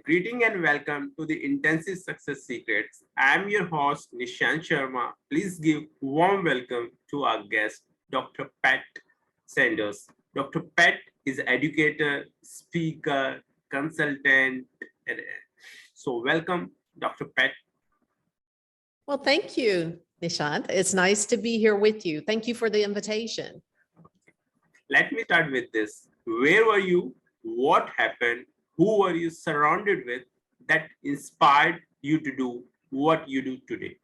Greeting and welcome to the Intensive Success Secrets. I'm your host, Nishant Sharma. Please give warm welcome to our guest, Dr. Pat Sanders. Dr. Pat is an educator, speaker, consultant. So welcome, Dr. Pat. Well, thank you, Nishant. It's nice to be here with you. Thank you for the invitation. Let me start with this. Where were you? What happened? Who were you surrounded with that inspired you to do what you do today?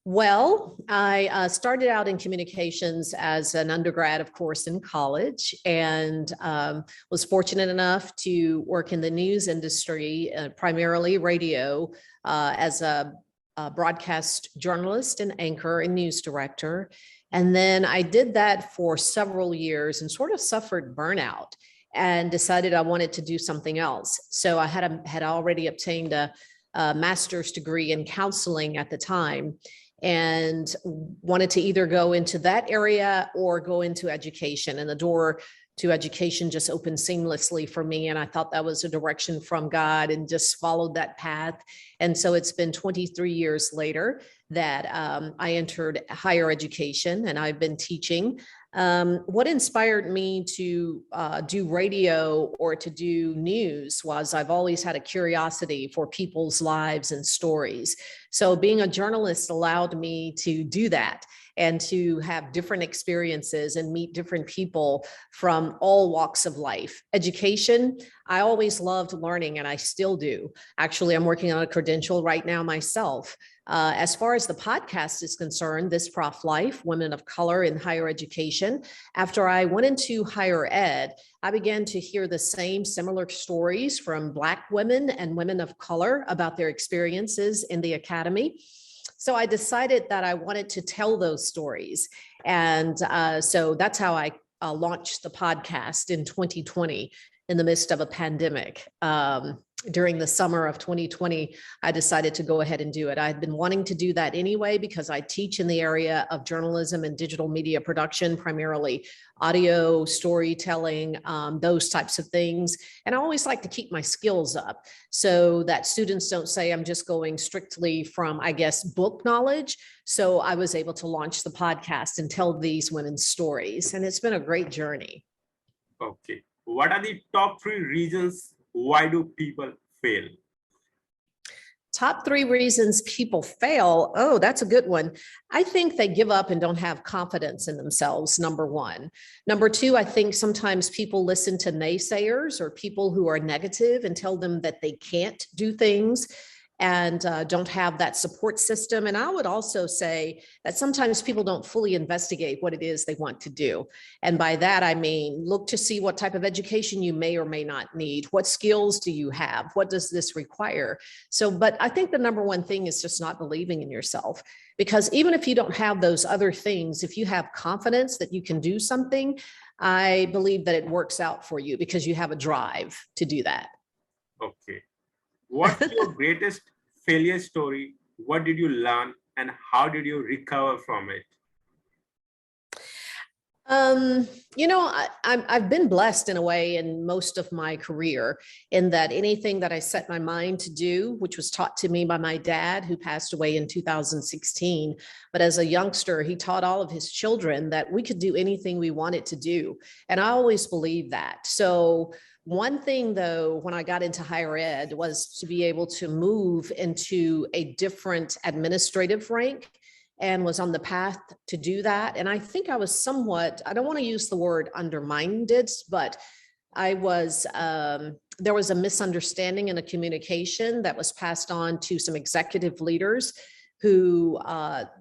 Well, I started out in communications as an undergrad, of course, in college, and was fortunate enough to work in the news industry, primarily radio, as a broadcast journalist and anchor and news director. And then I did that for several years and sort of suffered burnout and decided I wanted to do something else. So I had already obtained a master's degree in counseling at the time and wanted to either go into that area or go into education. And the door to education just opened seamlessly for me. And I thought that was a direction from God and just followed that path. And so it's been 23 years later that I entered higher education and I've been teaching. What inspired me to do radio or to do news was I've always had a curiosity for people's lives and stories. So being a journalist allowed me to do that and to have different experiences and meet different people from all walks of life. Education, I always loved learning and I still do. Actually, I'm working on a credential right now myself. As far as the podcast is concerned, This Prof Life, Women of Color in Higher Education, after I went into higher ed, I began to hear the same similar stories from Black women and women of color about their experiences in the academy. So I decided that I wanted to tell those stories. And so that's how I launched the podcast in 2020 in the midst of a pandemic. During the summer of 2020, I decided to go ahead and do it. I had been wanting to do that anyway because I teach in the area of journalism and digital media production, primarily audio, storytelling, those types of things. And I always like to keep my skills up so that students don't say I'm just going strictly from, I guess, book knowledge. So I was able to launch the podcast and tell these women's stories. And it's been a great journey. Okay. What are the top 3 reasons why do people fail? Top 3 reasons people fail. Oh, that's a good one. I think they give up and don't have confidence in themselves, number 1. Number 2, I think sometimes people listen to naysayers or people who are negative and tell them that they can't do things and don't have that support system. And I would also say that sometimes people don't fully investigate what it is they want to do. And by that, I mean, look to see what type of education you may or may not need. What skills do you have? What does this require? So, but I think the number 1 thing is just not believing in yourself, because even if you don't have those other things, if you have confidence that you can do something, I believe that it works out for you because you have a drive to do that. Okay. What's your greatest failure story? What did you learn and how did you recover from it? I've been blessed in a way in most of my career in that anything that I set my mind to do, which was taught to me by my dad, who passed away in 2016. But as a youngster, he taught all of his children that we could do anything we wanted to do. And I always believed that. So one thing, though, when I got into higher ed was to be able to move into a different administrative rank and was on the path to do that. And I think I was somewhat, I don't want to use the word undermined, but I was, there was a misunderstanding in a communication that was passed on to some executive leaders who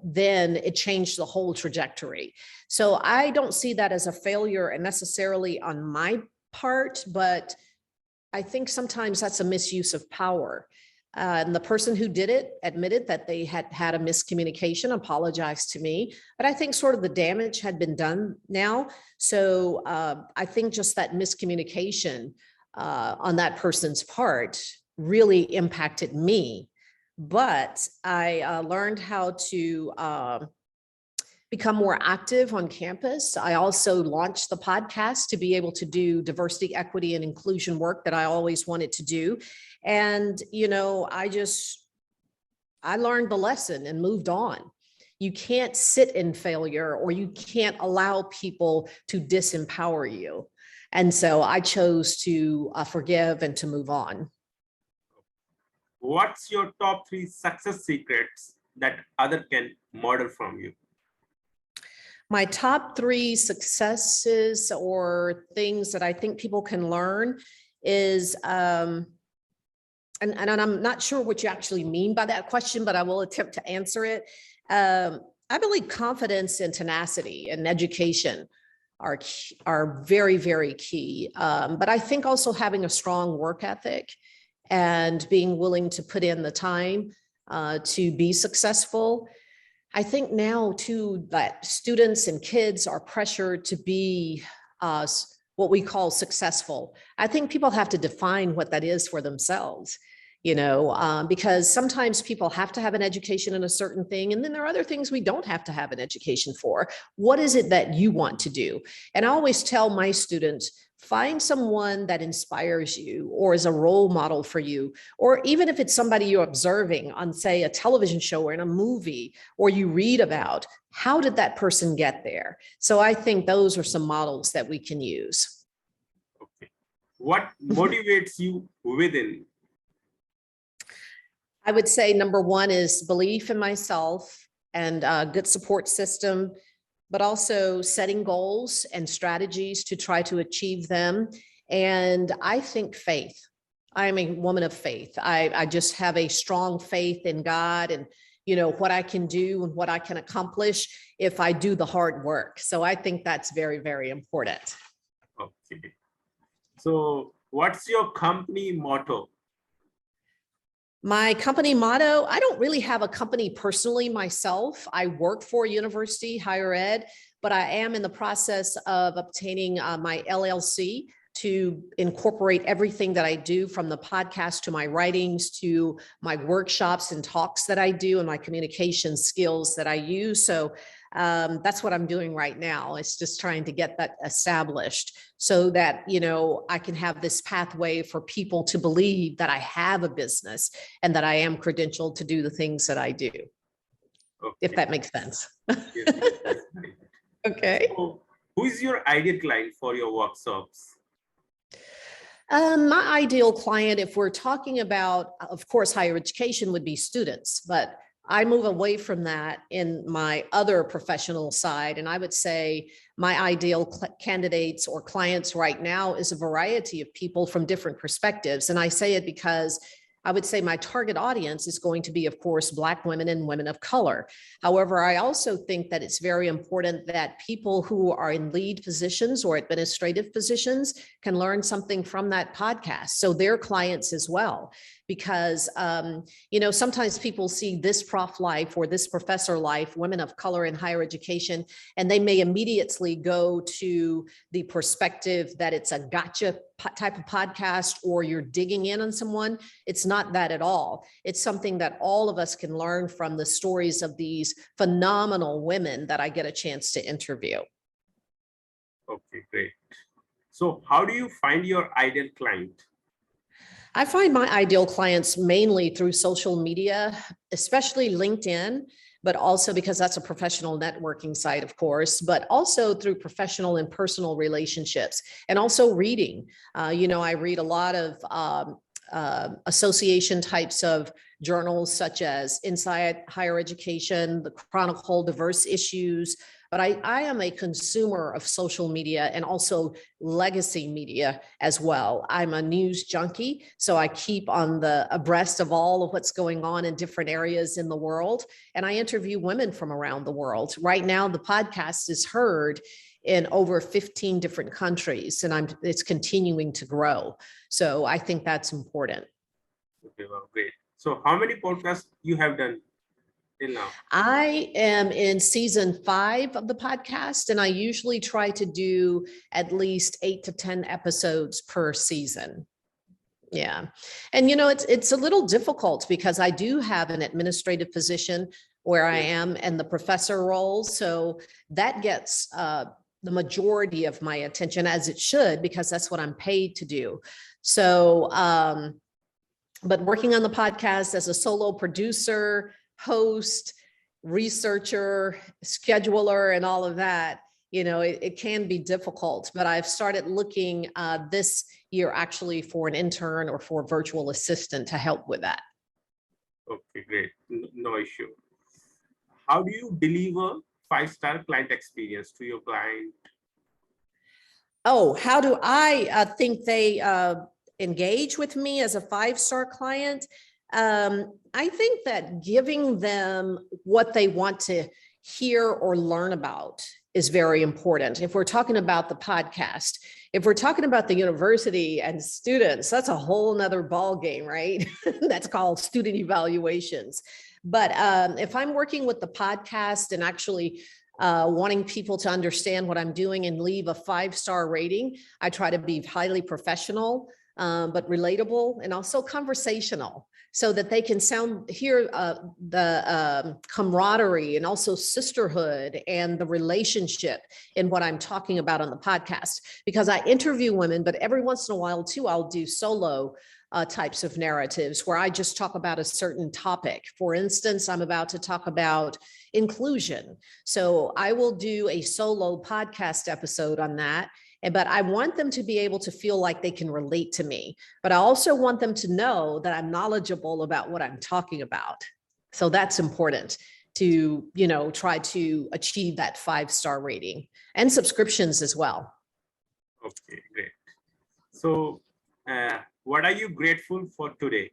then it changed the whole trajectory. So I don't see that as a failure and necessarily on my part, but I think sometimes that's a misuse of power. And the person who did it admitted that they had had a miscommunication, apologized to me, but I think sort of the damage had been done now. So I think just that miscommunication on that person's part really impacted me. But I learned how to become more active on campus. I also launched the podcast to be able to do diversity, equity, and inclusion work that I always wanted to do. And, I learned the lesson and moved on. You can't sit in failure, or you can't allow people to disempower you. And so I chose to forgive and to move on. What's your top 3 success secrets that other can model from you? My top 3 successes or things that I think people can learn is, and I'm not sure what you actually mean by that question, but I will attempt to answer it. I believe confidence and tenacity and education are very, very key. But I think also having a strong work ethic and being willing to put in the time to be successful. I think now too that students and kids are pressured to be what we call successful. I think people have to define what that is for themselves, because sometimes people have to have an education in a certain thing, and then there are other things we don't have to have an education for. What is it that you want to do? And I always tell my students, find someone that inspires you or is a role model for you, or even if it's somebody you're observing on, say, a television show or in a movie, or you read about, how did that person get there? So I think those are some models that we can use. Okay. What motivates you within? I would say number 1 is belief in myself and a good support system, but also setting goals and strategies to try to achieve them. And I think faith. I am a woman of faith. I just have a strong faith in God and, what I can do and what I can accomplish if I do the hard work. So I think that's very, very important. Okay. So what's your company motto? My company motto, I don't really have a company personally myself. I work for a university, higher ed, but I am in the process of obtaining my LLC to incorporate everything that I do, from the podcast to my writings to my workshops and talks that I do and my communication skills that I use. So that's what I'm doing right now. It's just trying to get that established so that, I can have this pathway for people to believe that I have a business and that I am credentialed to do the things that I do. Okay. If that makes sense. Yes, that's right. Okay. So who is your ideal client for your workshops? My ideal client, if we're talking about, of course, higher education, would be students, but I move away from that in my other professional side. And I would say my ideal candidates or clients right now is a variety of people from different perspectives. And I say it because I would say my target audience is going to be, of course, Black women and women of color. However, I also think that it's very important that people who are in lead positions or administrative positions can learn something from that podcast. So their clients as well, because, sometimes people see this prof life or this professor life, women of color in higher education, and they may immediately go to the perspective that it's a gotcha type of podcast or you're digging in on someone. It's not that at all. It's something that all of us can learn from the stories of these phenomenal women that I get a chance to interview. Okay, great. So how do you find your ideal client? I find my ideal clients mainly through social media, especially LinkedIn, but also because that's a professional networking site, of course, but also through professional and personal relationships, and also reading. I read a lot of association types of journals such as Inside Higher Education, the Chronicle Diverse Issues, but I am a consumer of social media and also legacy media as well. I'm a news junkie, so I keep on the abreast of all of what's going on in different areas in the world, and I interview women from around the world. Right now, the podcast is heard in over 15 different countries, and it's continuing to grow. So I think that's important. Okay, well, great. So how many podcasts you have done till now? I am in season 5 of the podcast, and I usually try to do at least 8 to 10 episodes per season. Yeah. And, it's a little difficult because I do have an administrative position, where I am and the professor role. So that gets the majority of my attention, as it should, because that's what I'm paid to do. So, but working on the podcast as a solo producer, host, researcher, scheduler, and all of that, it can be difficult, but I've started looking this year actually for an intern or for a virtual assistant to help with that. Okay, great. No issue. How do you deliver 5-star client experience to your client? Oh, how do I think they engage with me as a 5-star client? I think that giving them what they want to hear or learn about is very important. If we're talking about the podcast, if we're talking about the university and students, that's a whole nother ball game, right? That's called student evaluations. But if I'm working with the podcast and actually wanting people to understand what I'm doing and leave a 5-star rating, I try to be highly professional, but relatable and also conversational, so that they can hear the camaraderie and also sisterhood and the relationship in what I'm talking about on the podcast. Because I interview women, but every once in a while too, I'll do solo types of narratives where I just talk about a certain topic. For instance, I'm about to talk about inclusion. So I will do a solo podcast episode on that. But I want them to be able to feel like they can relate to me. But I also want them to know that I'm knowledgeable about what I'm talking about. So that's important to, try to achieve that 5-star rating and subscriptions as well. Okay, great. So what are you grateful for today?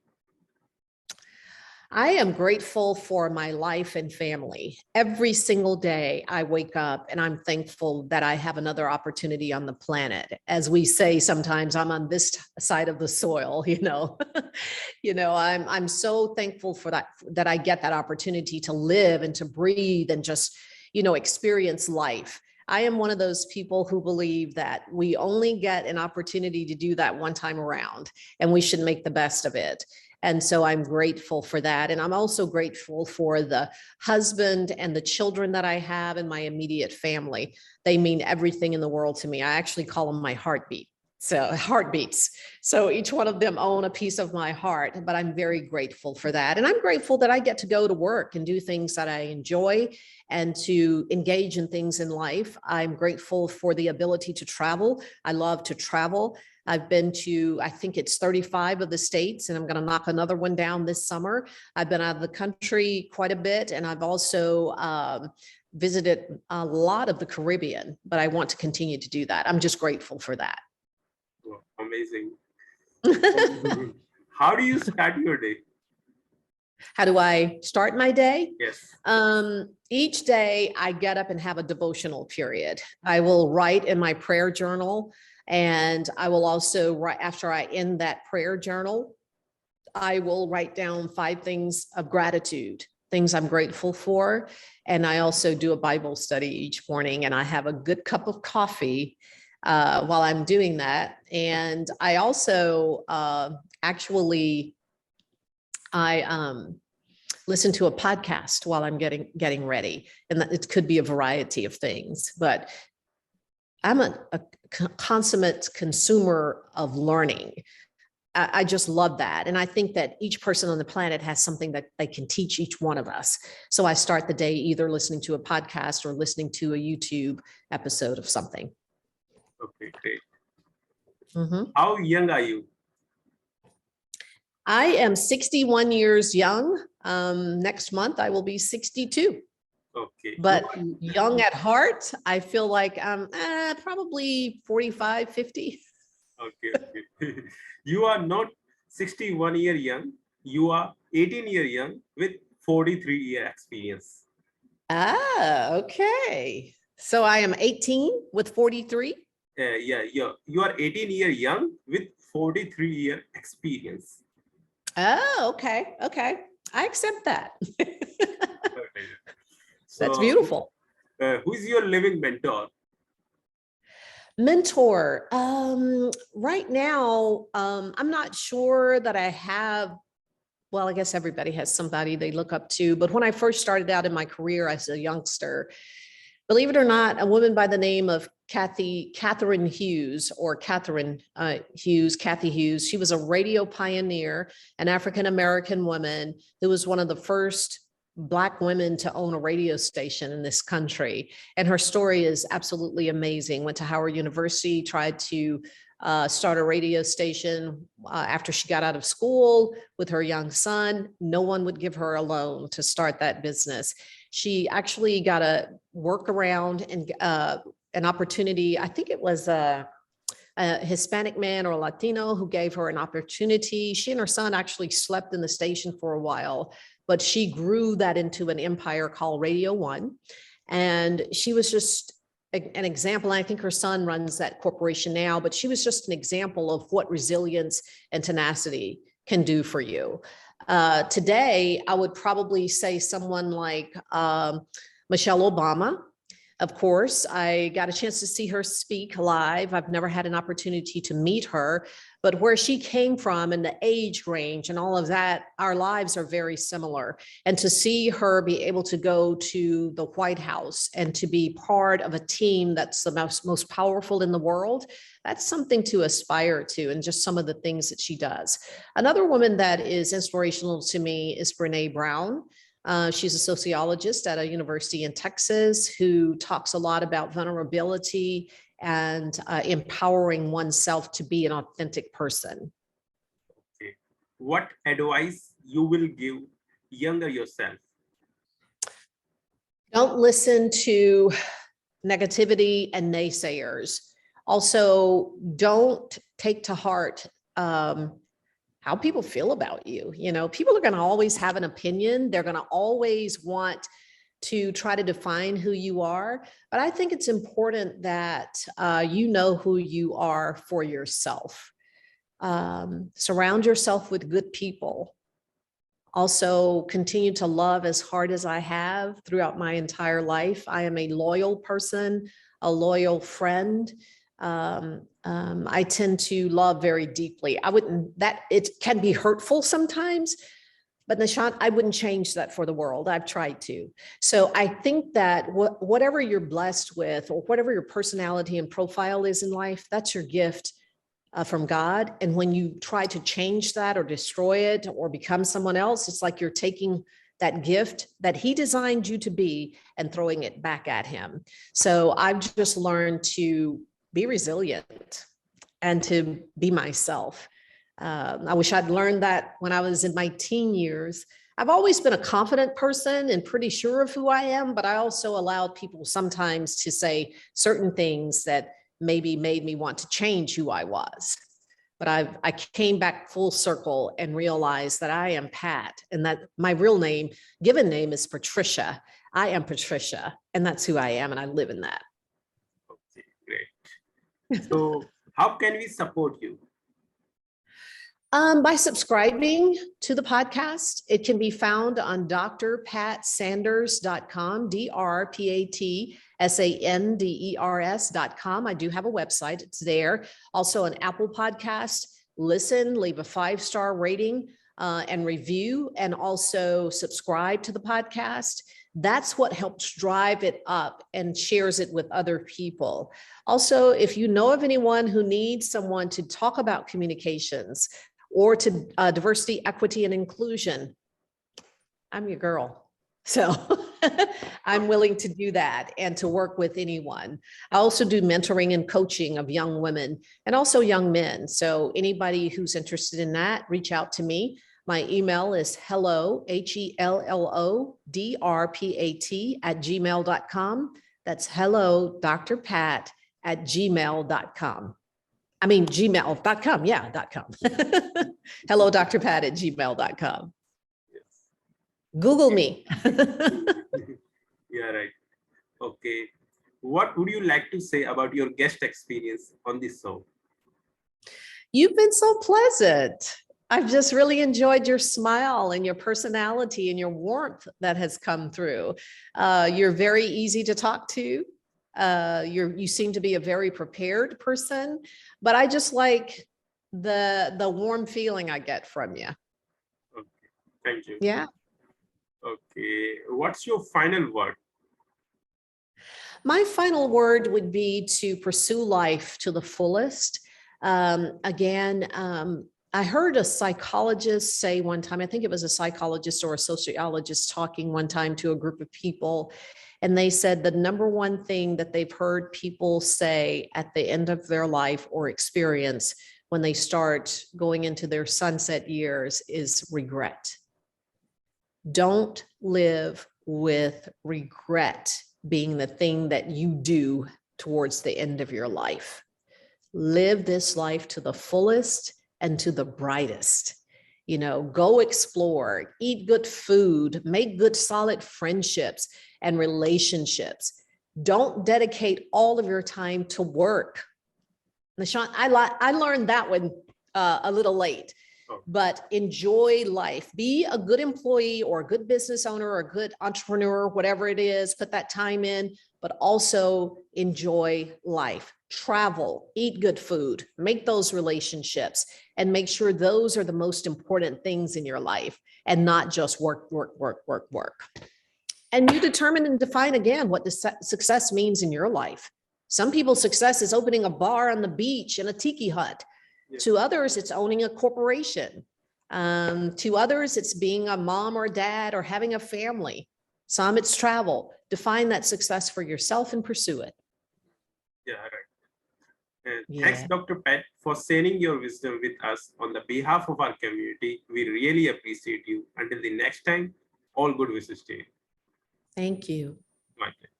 I am grateful for my life and family. Every single day I wake up and I'm thankful that I have another opportunity on the planet. As we say sometimes, I'm on this side of the soil, I'm so thankful for that I get that opportunity to live and to breathe and just, experience life. I am one of those people who believe that we only get an opportunity to do that one time around, and we should make the best of it. And so I'm grateful for that. And I'm also grateful for the husband and the children that I have in my immediate family. They mean everything in the world to me. I actually call them my heartbeat. So heartbeats. So each one of them own a piece of my heart, but I'm very grateful for that. And I'm grateful that I get to go to work and do things that I enjoy and to engage in things in life. I'm grateful for the ability to travel. I love to travel. I've been to, I think it's 35 of the states, and I'm going to knock another one down this summer. I've been out of the country quite a bit, and I've also visited a lot of the Caribbean, but I want to continue to do that. I'm just grateful for that. Wow, amazing. How do you start your day? How do I start my day? Yes. Each day I get up and have a devotional period. I will write in my prayer journal. And I will also write, after I end that prayer journal, I will write down 5 things of gratitude, things I'm grateful for. And I also do a Bible study each morning, and I have a good cup of coffee while I'm doing that. And I also listen to a podcast while I'm getting ready. And it could be a variety of things, but I'm a consummate consumer of learning. I just love that. And I think that each person on the planet has something that they can teach each one of us. So I start the day either listening to a podcast or listening to a YouTube episode of something. Okay, great. Mm-hmm. How young are you? I am 61 years young. Next month, I will be 62. Okay. But young at heart, I feel like I'm probably 45, 50. Okay. You are not 61-year young. You are 18-year young with 43-year experience. Ah, okay. So I am 18 with 43. Yeah, you are 18-year young with 43-year experience. Oh, okay. Okay. I accept that. Okay. That's So, beautiful. who is your living mentor? Mentor. Right now, I'm not sure that I have well, I guess everybody has somebody they look up to. But when I first started out in my career as a youngster, believe it or not, a woman by the name of Catherine Hughes, or Kathy Hughes, she was a radio pioneer, an African-American woman who was one of the first Black women to own a radio station in this country. And her story is absolutely amazing. Went to Howard University, tried to start a radio station after she got out of school with her young son. No one would give her a loan to start that business. She actually got a workaround and an opportunity. I think it was a Hispanic man or a Latino who gave her an opportunity. She and her son actually slept in the station for a while, but she grew that into an empire called Radio One. And she was just an example. I think her son runs that corporation now, but she was just an example of what resilience and tenacity can do for you. Today, I would probably say someone like Michelle Obama. Of course, I got a chance to see her speak live. I've never had an opportunity to meet her, but where she came from and the age range and all of that, our lives are very similar. And to see her be able to go to the White House and to be part of a team that's the most powerful in the world, that's something to aspire to, and just some of the things that she does. Another woman that is inspirational to me is Brene Brown. She's a sociologist at a university in Texas who talks a lot about vulnerability and empowering oneself to be an authentic person. Okay. What advice you will give younger yourself? Don't listen to negativity and naysayers. Also, don't take to heart how people feel about you. You know, people are going to always have an opinion. They're going to always want to try to define who you are. But I think it's important that you know who you are for yourself. Surround yourself with good people. Also, continue to love as hard as I have throughout my entire life. I am a loyal person, a loyal friend. I tend to love very deeply. It can be hurtful sometimes, but Nishant, I wouldn't change that for the world. I've tried to. So I think that whatever you're blessed with, or whatever your personality and profile is in life, that's your gift from God. And when you try to change that or destroy it or become someone else, it's like you're taking that gift that he designed you to be and throwing it back at him. So I've just learned to be resilient and to be myself. I wish I'd learned that when I was in my teen years. I've always been a confident person and pretty sure of who I am, but I also allowed people sometimes to say certain things that maybe made me want to change who I was. But I came back full circle and realized that I am Pat, and that my real name, given name, is Patricia. I am Patricia, and that's who I am, and I live in that. Okay, great. So how can we support you? By subscribing to the podcast. It can be found on drpatsanders.com, drpatsanders.com. I do have a website. It's there. Also an Apple Podcast. Listen, leave a 5-star rating and review, and also subscribe to the podcast. That's what helps drive it up and shares it with other people. Also, if you know of anyone who needs someone to talk about communications or to diversity, equity, and inclusion, I'm your girl. So I'm willing to do that and to work with anyone. I also do mentoring and coaching of young women and also young men. So anybody who's interested in that, reach out to me. My email is hello, HELLODRPAT @gmail.com. That's hello, Dr. Pat @gmail.com. I mean, gmail.com. Yeah, .com. Hello, Dr. Pat @gmail.com. Yes. Google me. Yeah, right. Okay. What would you like to say about your guest experience on this show? You've been so pleasant. I've just really enjoyed your smile and your personality and your warmth that has come through. You're very easy to talk to. You seem to be a very prepared person, but I just like the warm feeling I get from you. Okay. Thank you. Yeah. Okay. What's your final word? My final word would be to pursue life to the fullest. Again, I heard a psychologist say one time, I think it was a psychologist or a sociologist talking one time to a group of people, and they said the number one thing that they've heard people say at the end of their life or experience when they start going into their sunset years is regret. Don't live with regret being the thing that you do towards the end of your life. Live this life to the fullest and to the brightest. You know, go explore, eat good food, make good solid friendships and relationships. Don't dedicate all of your time to work. Nishant, I learned that one a little late, but enjoy life. Be a good employee or a good business owner or a good entrepreneur, whatever it is, put that time in, but also enjoy life. Travel, eat good food, make those relationships, and make sure those are the most important things in your life and not just work, work, work, work, work. And you determine and define again what the success means in your life. Some people's success is opening a bar on the beach in a tiki hut. Yeah. To others, it's owning a corporation. To others, it's being a mom or dad or having a family. Some it's travel. Define that success for yourself and pursue it. Yeah, right. And thanks, Dr. Pat, for sharing your wisdom with us on the behalf of our community. We really appreciate you. Until the next time, all good wishes to you. Thank you. My pleasure.